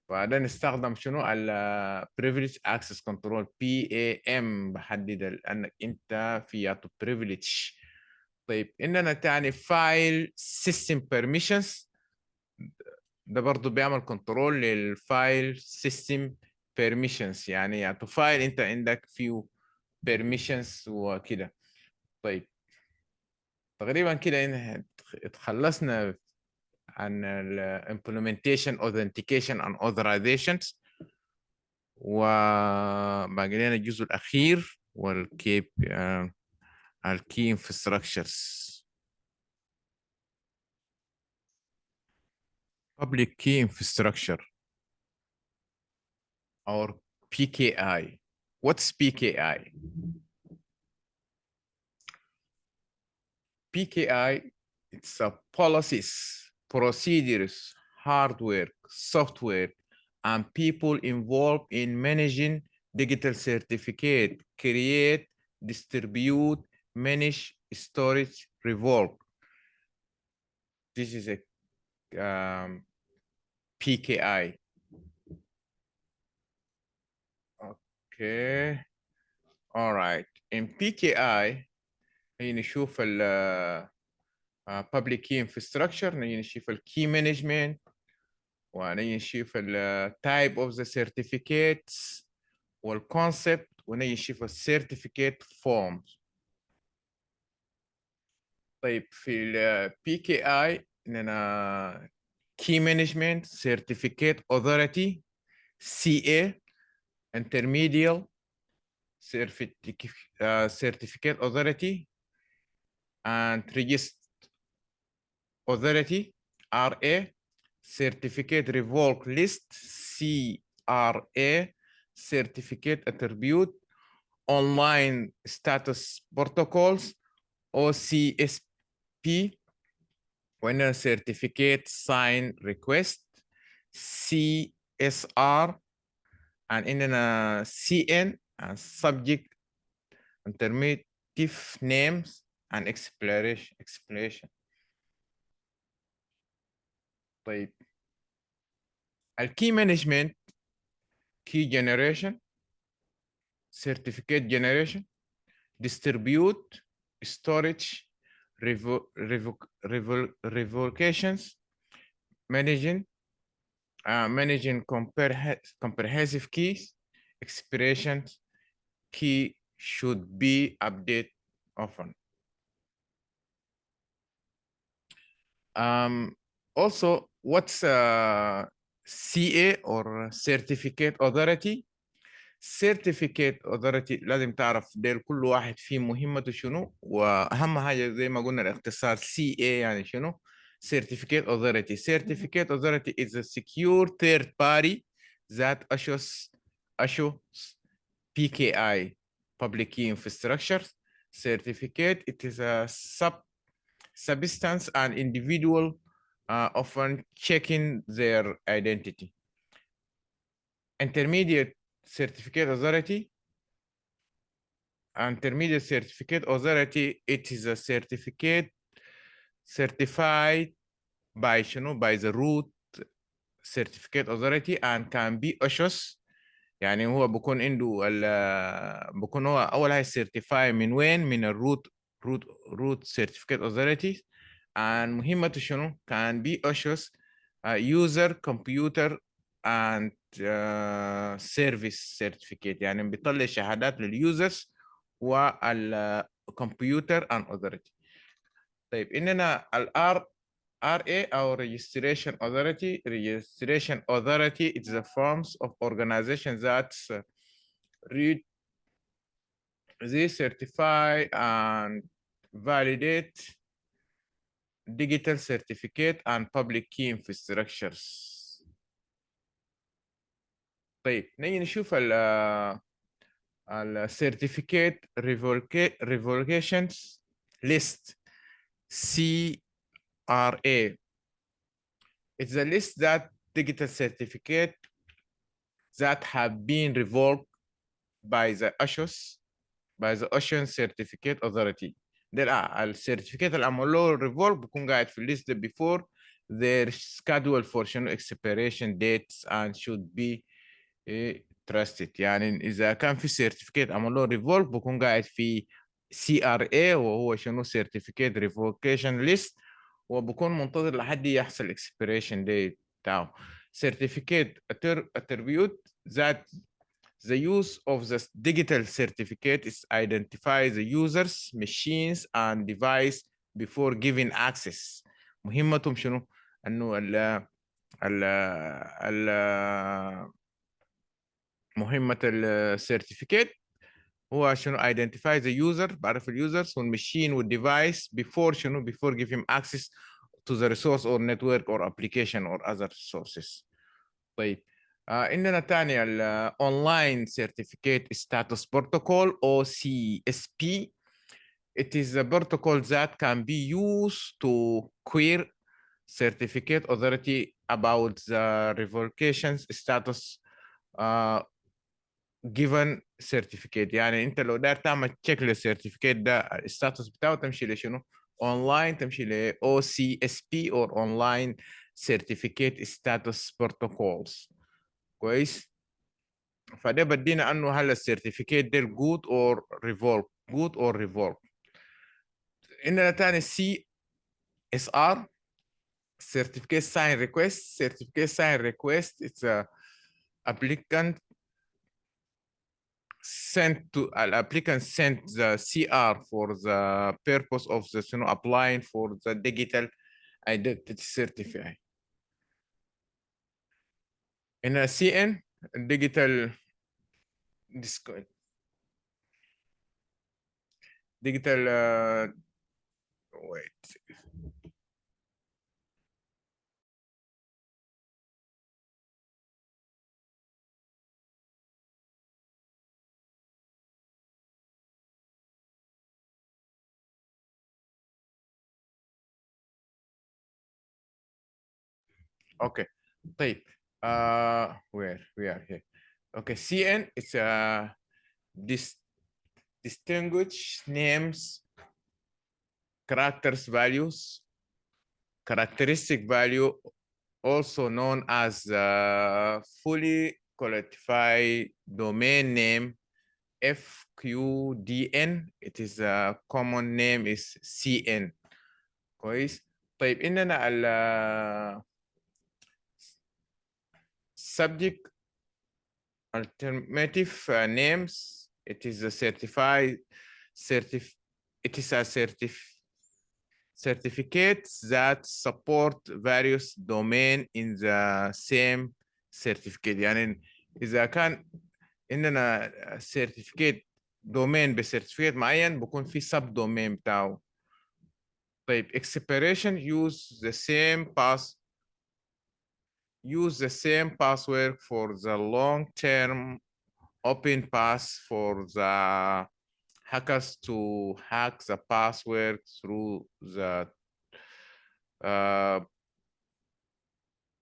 فده نستخدم شنو ال privilege access control PAM بحدد انك انت في privilege. طيب عندنا تاني file system permissions. ده برضو بيعمل كنترول للفايل سيستم permissions، يعني فايل انت عندك فيه permissions وكده. طيب تقريبا كده اتخلصنا عن ال implementation, authentication and authorizations، وباقي لنا الجزء الأخير والكي الكي infrastructures. public key infrastructure or PKI. What's PKI? PKI, it's a policies, procedures, hardware, software, and people involved in managing digital certificate, create, distribute, manage, storage, revoke. This is a PKI. Okay. All right. In PKI, نشوف ال public key infrastructure، نشوف ال key management، ونشوف ال type of the certificates والconcept، ونشوف ال certificate forms. طيب في ال PKI عندنا key management, certificate authority, CA, intermediate, certificate authority, and register authority, RA, certificate revoke list, CRA, certificate attribute, online status protocols, OCSP, when a certificate sign request, CSR, and in a CN, and subject intermediate names and explanation. طيب الكي مانجمنت، key generation, certificate generation, distribute, storage, revocations, managing comprehensive keys, expirations, key should be updated often. Also, what's CA or certificate authority? certificate authority لازم تعرف ديل كل واحد فيه مهمته شنو، واهم حاجه زي ما قلنا الاختصار CA يعني شنو؟ certificate authority. certificate authority is a secure third party that assures PKI, public key infrastructure. Certificate, it is a substance and individual often checking their identity. Intermediate certificate authority. Intermediate certificate authority, it is a certificate certified by the root certificate authority and can be issued. يعني هو بكون عنده بكون هو اول حاجه certify من وين؟ من الروت root certificate authority، and مهمته شنو؟ can be issued user computer and service certificate، يعني بيطلع شهادات لليوزرز والكمبيوتر and authority. طيب اننا الار RA or registration authority. Registration authority is the forms of organization that read, they certify and validate digital certificate and public key infrastructures. طيب نيجي نشوف ال certificate revocations list CRA. It's a list that digital certificate that have been revoked by the ASHOS, by the Ocean Certificate Authority. ده السيرتيفيكيت اللي عملوا ريفولف بيكون قاعد في الليست before their schedule for شنو expiration dates and should be trusted. يعني إذا كان في سيرتيفيكيت عملوا ريفولف بيكون قاعد في CRA وهو شنو سيرتيفيكيت ريفوكيشن ليست وبكون منتظر لحد يحصل expiration date بتاعه. Certificate attribute that the use of the digital certificate is identify the users, machines, and device before giving access. مهمتهم شنو؟ انه ال مهمة السيرتيفيكيت هو شنو identify the user بعرف اليوزرز والماشين والديفايس before شنو before give him access to the resource or network or application or other sources. طيب عندنا تاني ال Online Certificate Status Protocol OCSP. It is a protocol that can be used to query certificate authority about the revocation status given certificate. يعني انت لو داير تعمل تشيك للسيرتيفيكيت ده الستاتس بتاعه تمشي لشنو؟ اونلاين تمشي ل OCSP or Online Certificate Status Protocols. كويس؟ فده بدينا انه هل السيرتيفيكيت ده جود اور ريفولف جود اور ريفولف. عندنا تاني CSR Certificate Sign Request. Certificate Sign Request it's a applicant sent to an applicant sent the CR for the purpose of the applying for the digital identity certificate. In a CN digital wait. Okay. طيب where we are here. Okay, CN it's a distinguish names, characters, values, characteristic value, also known as fully qualified domain name FQDN. It is a common name is CN. كويس. طيب إننا ال subject alternative names. It is a certified it is a certificates that support various domain in the same certificate. يعني إذا كان عندنا certificate domain بcertificate معين بكون في sub domain بتاعه. طيب expiration use the same password for the long term open pass for the hackers to hack the password through the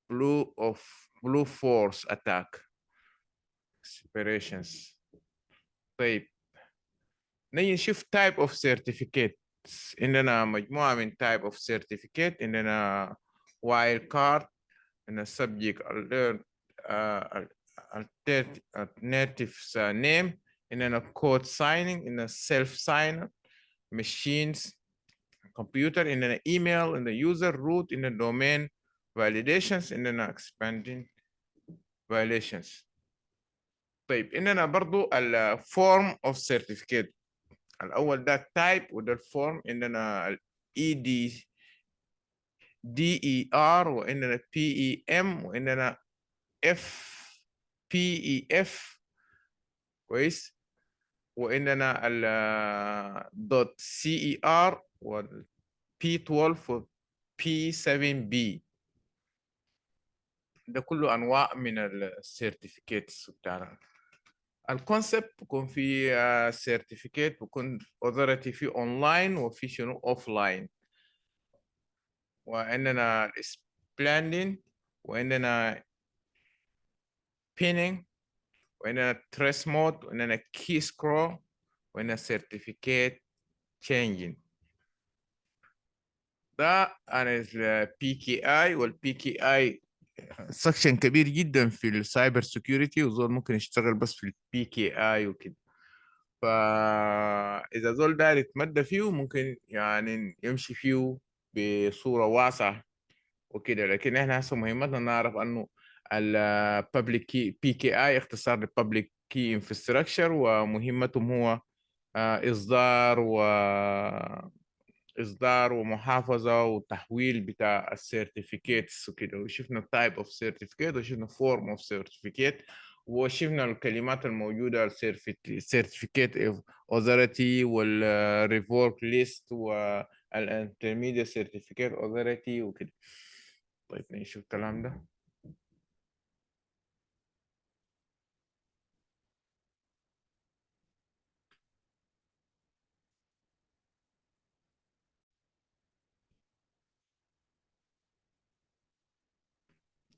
blue force attack operations. طيب نيجي نشوف type of certificate. عندنا مجموعة من type of certificate. عندنا wild card and subject alert alternative name. عندنا code signing in a self sign machines computer in an email in the user root in the domain validations in an expanding violations. طيب إننا برضو ال form of certificate. الأول ده type وده الفورم. إننا ال DER وإننا PEM وإننا FPEF. كويس. وإننا ال .CER وال P12 و P7B. ده كله انواع من السيرتيفيكيتس بتاعنا. الكونسبت بيكون في سيرتيفيكيت بيكون اوثوريتي في اونلاين وفي شنو اوف لاين، وعندنا سبلاندين وعندنا بينينج وعندنا تريس مود وعندنا كي سكرول وعندنا سيرتيفيكيت تشينجين. ده عن البي كي اي، والبي كي اي سكشن كبير جدا في السايبر سيكيورتي، وزول ممكن يشتغل بس في البي كي اي وكده. فاذا زول داير يتمدى فيه ممكن يعني يمشي فيه بصوره واسعه وكده، لكن احنا هسه مهمتنا نعرف انه الببليك كي بي كي اي اختصار للببليك كي انفراستراكشر، ومهمتهم هو اصدار ومحافظه وتحويل بتاع السيرتيفيكيتس وكده. وشفنا التايب اوف سيرتيفيكيت وشفنا فورم اوف سيرتيفيكيت وشفنا الكلمات الموجوده، السيرتيفيكيت اوثوريتي والريفورك ليست والانترميديت سيرتيفيكيت اوثوريتي وكده. طيب نشوف الكلام ده.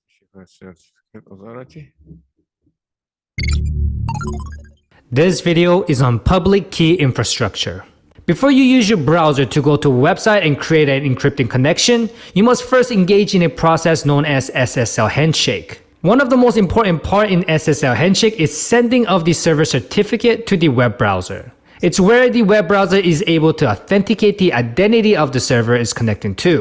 شوف السيرتيفيكيت اوثوريتي. This video is on public key infrastructure. Before you use your browser to go to a website and create an encrypting connection, you must first engage in a process known as SSL handshake. One of the most important part in SSL handshake is sending of the server certificate to the web browser. It's where the web browser is able to authenticate the identity of the server it's connecting to.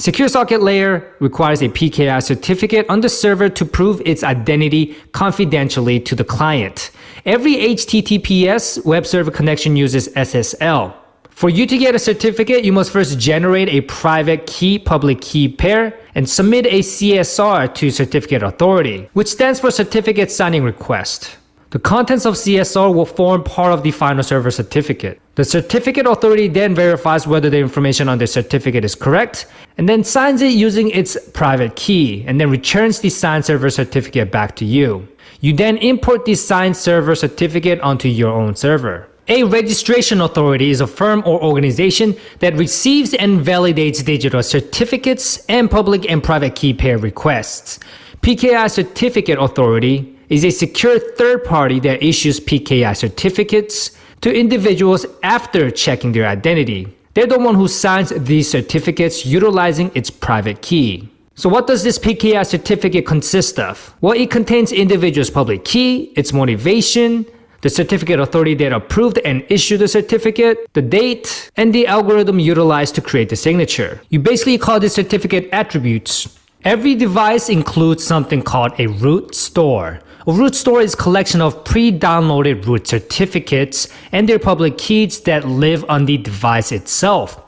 Secure Socket Layer requires a PKI certificate on the server to prove its identity confidentially to the client. Every HTTPS web server connection uses SSL. For you to get a certificate, you must first generate a private key public key pair and submit a CSR to Certificate Authority, which stands for Certificate Signing Request. The contents of CSR will form part of the final server certificate. The Certificate Authority then verifies whether the information on the certificate is correct, and then signs it using its private key, and then returns the signed server certificate back to you. You then import the signed server certificate onto your own server. A registration authority is a firm or organization that receives and validates digital certificates and public and private key pair requests. PKI Certificate Authority is a secure third party that issues PKI certificates to individuals after checking their identity. They're the one who signs these certificates utilizing its private key. So what does this PKI certificate consist of? Well, it contains individual's public key, its motivation, the certificate authority that approved and issued the certificate, the date, and the algorithm utilized to create the signature. You basically call this certificate attributes. Every device includes something called a root store. A root store is a collection of pre-downloaded root certificates and their public keys that live on the device itself.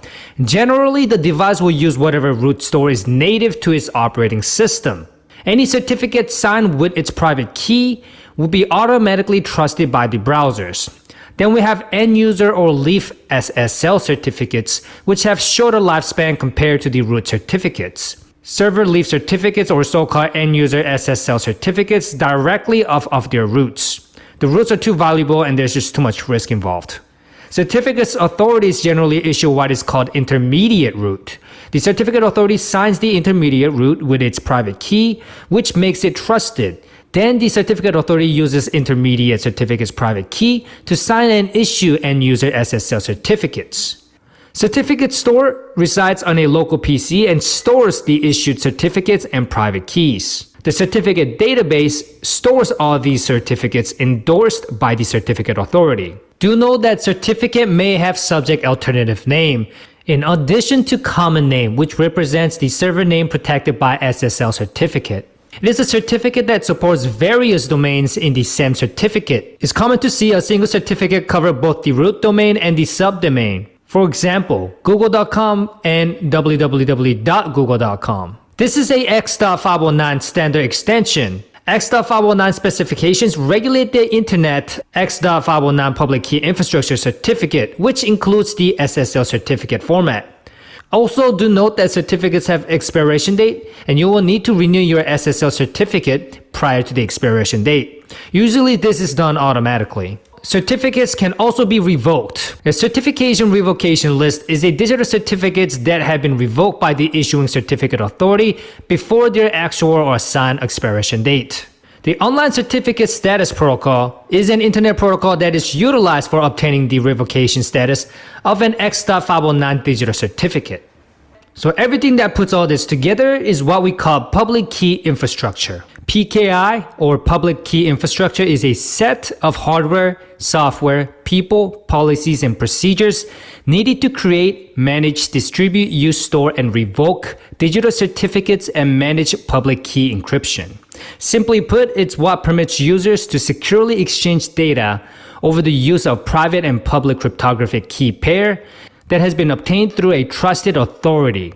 Generally, the device will use whatever root store is native to its operating system. Any certificate signed with its private key will be automatically trusted by the browsers. Then we have end-user or leaf SSL certificates, which have shorter lifespan compared to the root certificates. Server leaf certificates or so-called end-user SSL certificates directly off of their roots. The roots are too valuable and there's just too much risk involved. Certificates authorities generally issue what is called intermediate root. The certificate authority signs the intermediate root with its private key, which makes it trusted. Then the certificate authority uses intermediate certificate's private key to sign and issue end-user SSL certificates. Certificate store resides on a local PC and stores the issued certificates and private keys. The certificate database stores all these certificates endorsed by the certificate authority. Do note that certificate may have subject alternative name, in addition to common name, which represents the server name protected by SSL certificate. It is a certificate that supports various domains in the same certificate. It's common to see a single certificate cover both the root domain and the subdomain. For example, google.com and www.google.com. This is a X.509 standard extension. X.509 specifications regulate the Internet X.509 public key infrastructure certificate, which includes the SSL certificate format. Also, do note that certificates have expiration date, and you will need to renew your SSL certificate prior to the expiration date. Usually this is done automatically. Certificates can also be revoked. A certification revocation list is a digital certificates that have been revoked by the issuing certificate authority before their actual or assigned expiration date. The Online Certificate Status Protocol is an internet protocol that is utilized for obtaining the revocation status of an X.509 digital certificate. So everything that puts all this together is what we call public key infrastructure. PKI, or public key infrastructure, is a set of hardware, software, people, policies, and procedures needed to create, manage, distribute, use, store, and revoke digital certificates and manage public key encryption. Simply put, it's what permits users to securely exchange data over the use of private and public cryptographic key pair that has been obtained through a trusted authority.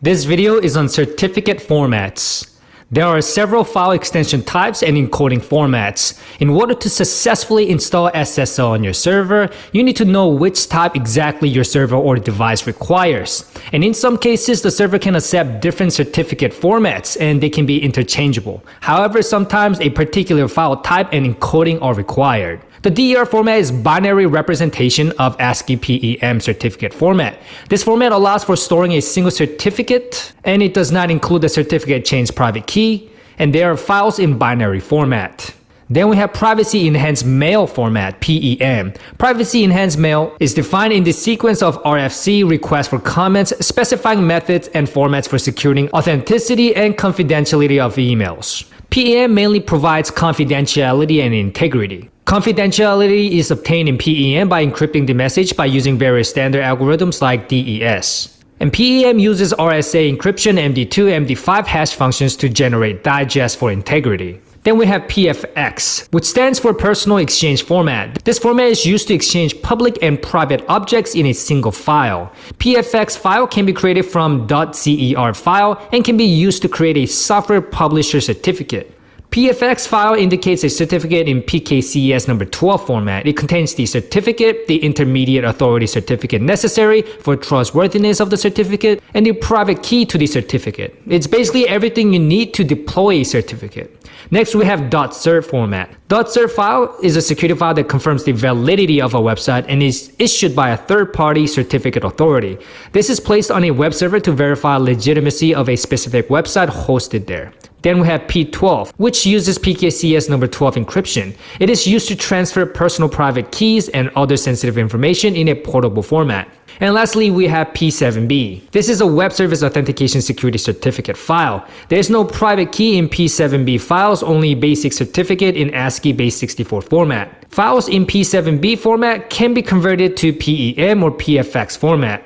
This video is on certificate formats. There are several file extension types and encoding formats. In order to successfully install SSL on your server, you need to know which type exactly your server or device requires. And in some cases, the server can accept different certificate formats and they can be interchangeable. However, sometimes a particular file type and encoding are required. The DER format is binary representation of ASCII PEM certificate format. This format allows for storing a single certificate, and it does not include the certificate chain's private key, and there are files in binary format. Then we have Privacy Enhanced Mail format, PEM. Privacy Enhanced Mail is defined in the sequence of RFC requests for comments specifying methods and formats for securing authenticity and confidentiality of emails. PEM mainly provides confidentiality and integrity. Confidentiality is obtained in PEM by encrypting the message by using various standard algorithms like DES. And PEM uses RSA encryption, MD2, MD5 hash functions to generate digest for integrity. Then we have PFX, which stands for Personal Exchange Format. This format is used to exchange public and private objects in a single file. PFX file can be created from .cer file and can be used to create a software publisher certificate. PFX file indicates a certificate in PKCES number 12 format. It contains the certificate, the intermediate authority certificate necessary for trustworthiness of the certificate, and the private key to the certificate. It's basically everything you need to deploy a certificate. Next, we have .cert format. .cert file is a security file that confirms the validity of a website and is issued by a third-party certificate authority. This is placed on a web server to verify legitimacy of a specific website hosted there. Then we have P12, which uses PKCES number 12 encryption. It is used to transfer personal private keys and other sensitive information in a portable format. And lastly, we have P7B. This is a web service authentication security certificate file. There is no private key in P7B files, only basic certificate in ASCII base64 format. Files in P7B format can be converted to PEM or PFX format.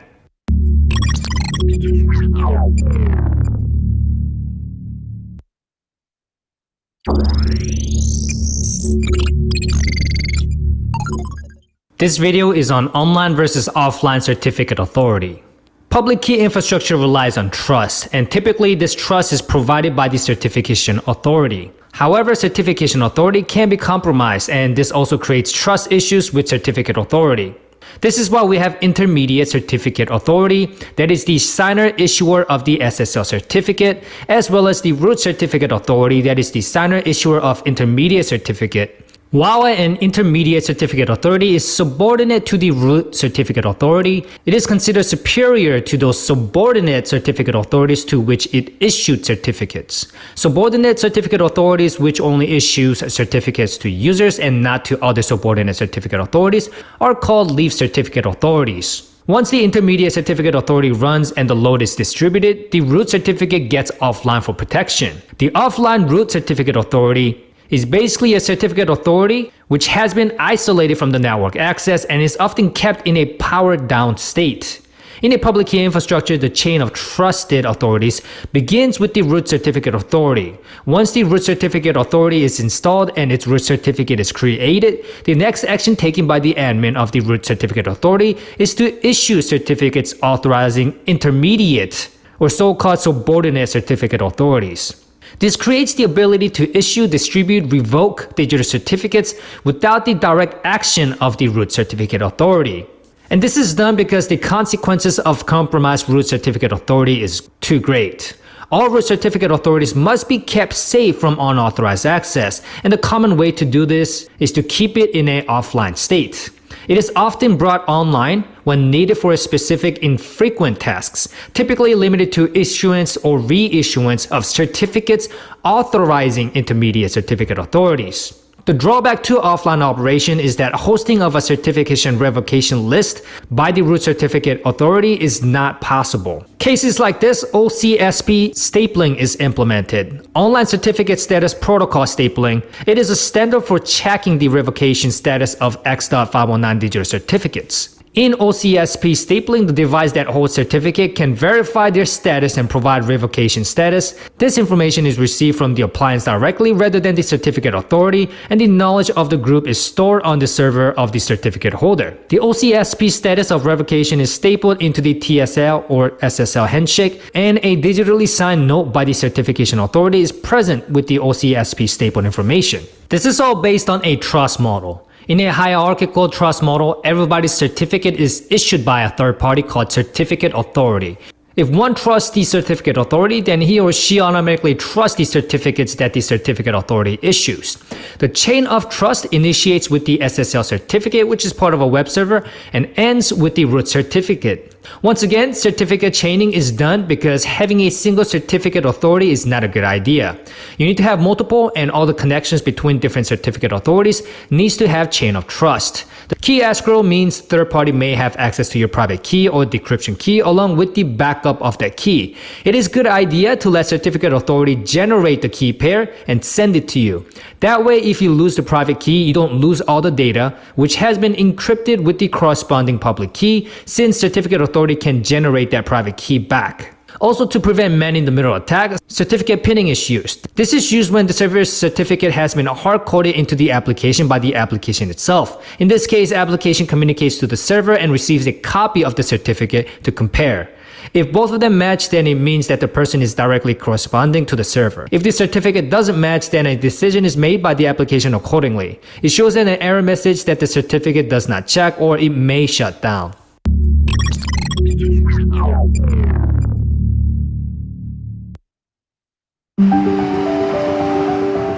This video is on online versus offline certificate authority. Public key infrastructure relies on trust, and typically this trust is provided by the certification authority. However, certification authority can be compromised, and this also creates trust issues with certificate authority. This is why we have intermediate certificate authority, that is the signer issuer of the SSL certificate, as well as the root certificate authority, that is the signer issuer of intermediate certificate. While an intermediate certificate authority is subordinate to the root certificate authority, it is considered superior to those subordinate certificate authorities to which it issued certificates. Subordinate certificate authorities, which only issues certificates to users and not to other subordinate certificate authorities, are called leaf certificate authorities. Once the intermediate certificate authority runs and the load is distributed, the root certificate gets offline for protection. The offline root certificate authority is basically a certificate authority which has been isolated from the network access and is often kept in a powered down state. In a public key infrastructure, the chain of trusted authorities begins with the root certificate authority. Once the root certificate authority is installed and its root certificate is created, the next action taken by the admin of the root certificate authority is to issue certificates authorizing intermediate or so-called subordinate certificate authorities. This creates the ability to issue, distribute, revoke digital certificates without the direct action of the root certificate authority. And this is done because the consequences of compromised root certificate authority is too great. All root certificate authorities must be kept safe from unauthorized access, and the common way to do this is to keep it in an offline state. It is often brought online when needed for specific infrequent tasks, typically limited to issuance or reissuance of certificates authorizing intermediate certificate authorities. The drawback to offline operation is that hosting of a certification revocation list by the root certificate authority is not possible. Cases like this, OCSP stapling is implemented. Online certificate status protocol stapling. It is a standard for checking the revocation status of X.519 digital certificates. In OCSP stapling, the device that holds certificate can verify their status and provide revocation status. This information is received from the appliance directly rather than the certificate authority, and the knowledge of the group is stored on the server of the certificate holder. The OCSP status of revocation is stapled into the TSL or SSL handshake, and a digitally signed note by the certification authority is present with the OCSP stapled information. This is all based on a trust model. In a hierarchical trust model, everybody's certificate is issued by a third party called certificate authority. If one trusts the certificate authority, then he or she automatically trusts the certificates that the certificate authority issues. The chain of trust initiates with the SSL certificate, which is part of a web server, and ends with the root certificate. Once again, certificate chaining is done because having a single certificate authority is not a good idea. You need to have multiple, and all the connections between different certificate authorities needs to have chain of trust. The key escrow means third party may have access to your private key or decryption key along with the backup of that key. It is a good idea to let certificate authority generate the key pair and send it to you. That way, if you lose the private key, you don't lose all the data, which has been encrypted with the corresponding public key, since certificate authority can generate that private key back. Also, to prevent man-in-the-middle attack, certificate pinning is used. This is used when the server's certificate has been hard-coded into the application by the application itself. In this case, application communicates to the server and receives a copy of the certificate to compare. If both of them match, then it means that the person is directly corresponding to the server. If the certificate doesn't match, then a decision is made by the application accordingly. It shows an error message that the certificate does not check or it may shut down.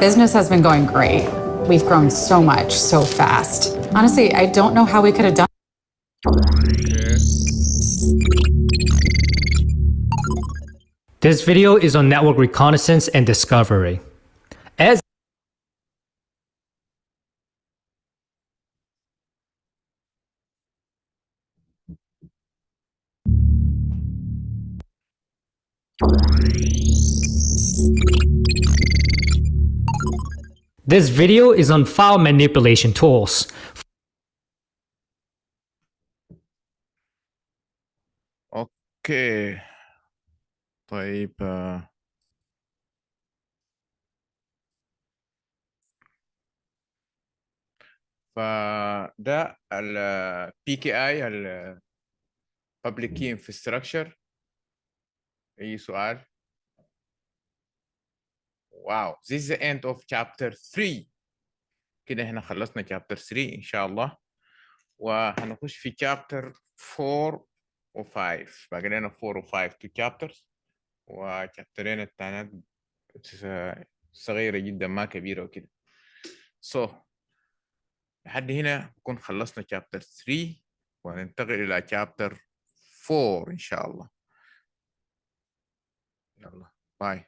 Business has been going great. We've grown so much, so fast. Honestly, I don't know how we could have done. This video is on network reconnaissance and discovery. As This video is on file manipulation tools. اوكي طيب فده ال PKI ال Public Key Infrastructure. أي سؤال؟ واو this is the end of chapter 3. كده احنا خلصنا chapter 3 إن شاء الله، وهنخش في chapter 4 و 5. باقي لنا 4 و 5 2 chapters، وشابترين التانيات صغيرة جدا ما كبيرة وكده. so لحد هنا نكون خلصنا chapter 3 وننتقل إلى chapter 4 إن شاء الله. يلا باي.